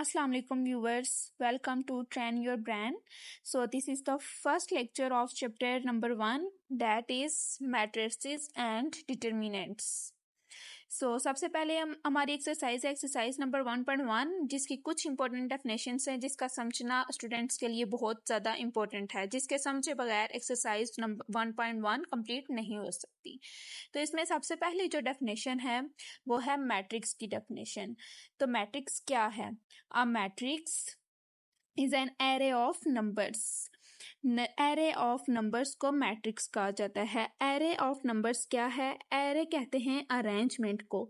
Assalamu alaikum viewers, welcome to Train Your Brain. So this is the first lecture of chapter number 1, that is matrices and determinants. So सबसे पहले हम हमारी exercise number 1.1 जिसकी कुछ important definitions हैं जिसका समझना स्टूडेंट्स के लिए बहुत ज़्यादा इंपॉर्टेंट है, जिसके समझे बगैर एक्सरसाइज नंबर 1.1 कंप्लीट नहीं हो सकती। तो इसमें सबसे पहली जो डेफिनेशन है वो है मैट्रिक्स की डेफिनेशन। तो मैट्रिक्स क्या है? A matrix is an array of numbers. Array of numbers को मैट्रिक्स कहा जाता है। एरे ऑफ नंबर्स क्या है? एरे कहते हैं अरेंजमेंट को।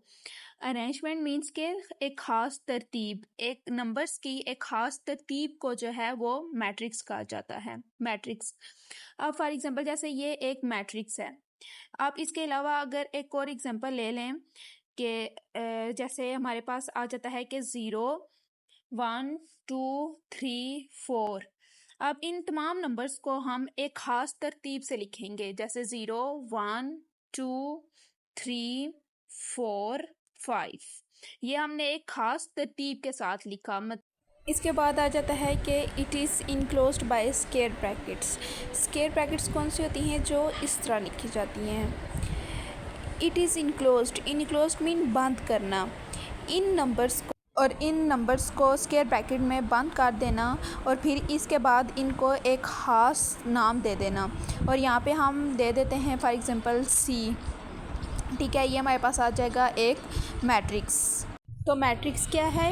अरेंजमेंट मीन्स के एक ख़ास तरतीब, एक नंबर्स की एक ख़ास तरतीब को जो है वो मैट्रिक्स कहा जाता है। मैट्रिक्स अब फॉर एग्जांपल जैसे ये एक मैट्रिक्स है। आप इसके अलावा अगर एक और एग्जांपल ले लें कि जैसे हमारे पास आ जाता है कि 0 1 2 3 4। अब इन तमाम नंबर्स को हम एक ख़ास तरतीब से लिखेंगे, जैसे 0 1 2 3 4 5। ये हमने एक ख़ास तरतीब के साथ लिखा। इसके बाद आ जाता है कि it is enclosed bye square brackets. Square brackets कौन सी होती हैं? जो इस तरह लिखी जाती हैं। इट इज़ इनक्लोज्ड मीन बंद करना। इन नंबर्स को स्क्वायर ब्रैकेट में बंद कर देना और फिर इसके बाद इनको एक ख़ास नाम दे देना। और यहाँ पे हम दे देते हैं फॉर एग्जांपल सी। ठीक है, ये हमारे पास आ जाएगा एक मैट्रिक्स। तो मैट्रिक्स क्या है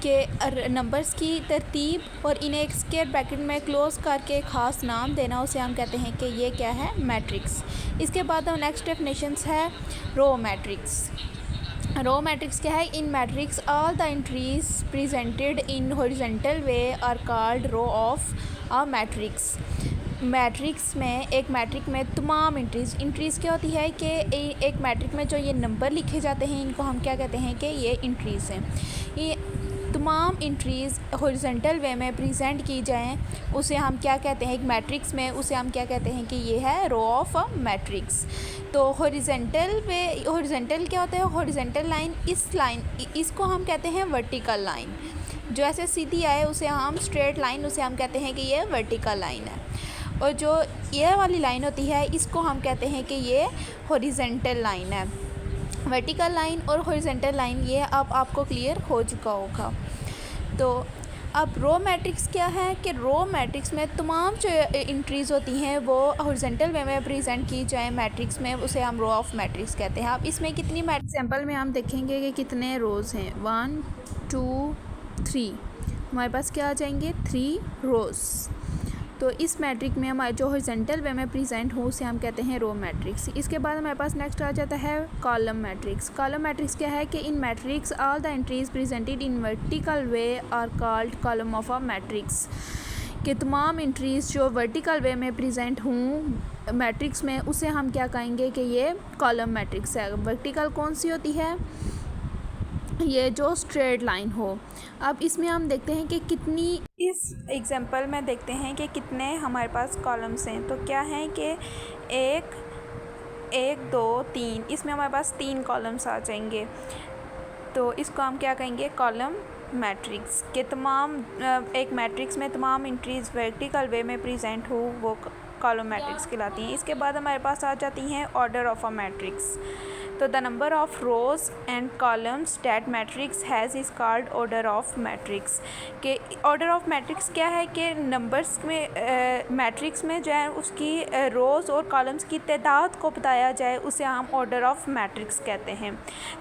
कि नंबर्स की तरतीब और इन्हें एक स्क्वायर ब्रैकेट में क्लोज करके ख़ास नाम देना, उसे हम कहते हैं कि ये क्या है? मैट्रिक्स। इसके बाद हम नेक्स्ट डेफिनेशंस है रो मैट्रिक्स। रो मैट्रिक्स क्या है? In matrix all the entries presented in horizontal way are called row of a matrix. Matrix में एक मैट्रिक में तमाम इंट्रीज़ क्या होती है कि एक मैट्रिक में जो ये नंबर लिखे जाते हैं इनको हम क्या कहते हैं कि ये इंट्रीज़ हैं। ये तमाम इंट्रीज़ हॉरिजॉन्टल वे में प्रेजेंट की जाएं उसे हम क्या कहते हैं? एक मैट्रिक्स में उसे हम क्या कहते हैं कि ये है रो ऑफ अ मैट्रिक्स। तो हॉरिजॉन्टल क्या होता है? हॉरिजॉन्टल लाइन, इसको हम कहते हैं वर्टिकल लाइन। जो ऐसे सीधी आए उसे हम स्ट्रेट लाइन, उसे हम कहते हैं कि ये वर्टिकल लाइन है। और जो ये वाली लाइन होती है इसको हम कहते हैं कि ये हॉरिजॉन्टल लाइन है। वर्टिकल लाइन और हॉरिजॉन्टल लाइन ये अब आपको क्लियर हो चुका होगा। तो अब रो मैट्रिक्स क्या है कि रो मैट्रिक्स में तमाम जो इंट्रीज़ होती हैं वो हॉरिजॉन्टल वे में प्रेजेंट की जाए मैट्रिक्स में, उसे हम रो ऑफ मैट्रिक्स कहते हैं। अब इसमें कितनी एग्जांपल में हम देखेंगे कि कितने रोज़ हैं। 1 2 3, हमारे पास क्या आ जाएंगे? 3 रोज़। तो इस मैट्रिक में हमारे जो हॉरिजॉन्टल वे में प्रेजेंट हो उसे हम कहते हैं रो मैट्रिक्स। इसके बाद हमारे पास नेक्स्ट आ जाता है कॉलम मैट्रिक्स। कॉलम मैट्रिक्स क्या है कि in matrix all the entries presented in vertical way are called column of a matrix. कि तमाम एंट्रीज जो वर्टिकल वे में प्रेजेंट हों मैट्रिक्स में उसे हम क्या कहेंगे कि ये कॉलम मैट्रिक्स है। वर्टिकल कौन सी होती है? ये जो स्ट्रेट लाइन हो। अब इसमें हम देखते हैं कि कितनी, इस एग्जांपल में देखते हैं कि कितने हमारे पास कॉलम्स हैं। तो क्या है कि 1 2 3, इसमें हमारे पास 3 कॉलम्स आ जाएंगे। तो इसको हम क्या कहेंगे? Column matrix. के तमाम एक मैट्रिक्स में तमाम एंट्रीज वर्टिकल वे में प्रेजेंट हो वो कॉलम मैट्रिक्स कहलाती हैं। इसके बाद हमारे पास आ जाती हैं ऑर्डर ऑफ अ मैट्रिक्स। तो the number of rose and columns that matrix has is called order of matrix. के ऑर्डर ऑफ मैट्रिक्स क्या है कि नंबर्स में मैट्रिक्स में जो है उसकी रोज़ और कॉलम्स की तादाद को बताया जाए उसे हम ऑर्डर ऑफ मैट्रिक्स कहते हैं।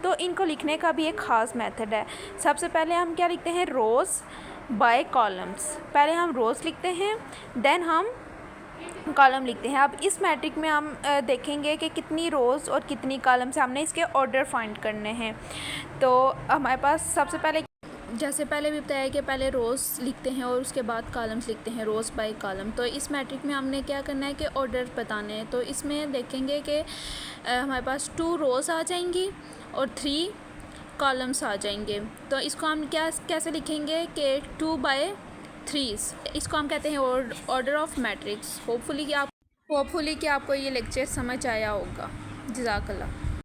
तो इनको लिखने का भी एक ख़ास मेथड है। सबसे पहले हम क्या लिखते हैं? रोज़ बाय कॉलम्स। पहले हम रोज़ लिखते हैं, देन हम कॉलम लिखते हैं। अब इस मैट्रिक में हम देखेंगे कि कितनी रोज़ और कितनी कॉलम्स, हमने इसके ऑर्डर फाइंड करने हैं। तो हमारे पास सबसे पहले, जैसे पहले भी बताया कि पहले रोज़ लिखते हैं और उसके बाद कॉलम्स लिखते हैं, रोज़ बाय कॉलम। तो इस मैट्रिक में हमने क्या करना है कि ऑर्डर बताने हैं। तो इसमें देखेंगे कि हमारे पास 2 रोज़ आ जाएंगी और 3 कॉलम्स आ जाएंगे। तो इसको हम कैसे लिखेंगे कि 2 बाय 3, इसको हम कहते हैं ऑर्डर ऑफ मैट्रिक्स। होपफुली कि आपको ये लेक्चर समझ आया होगा। जज़ाकल्लाह।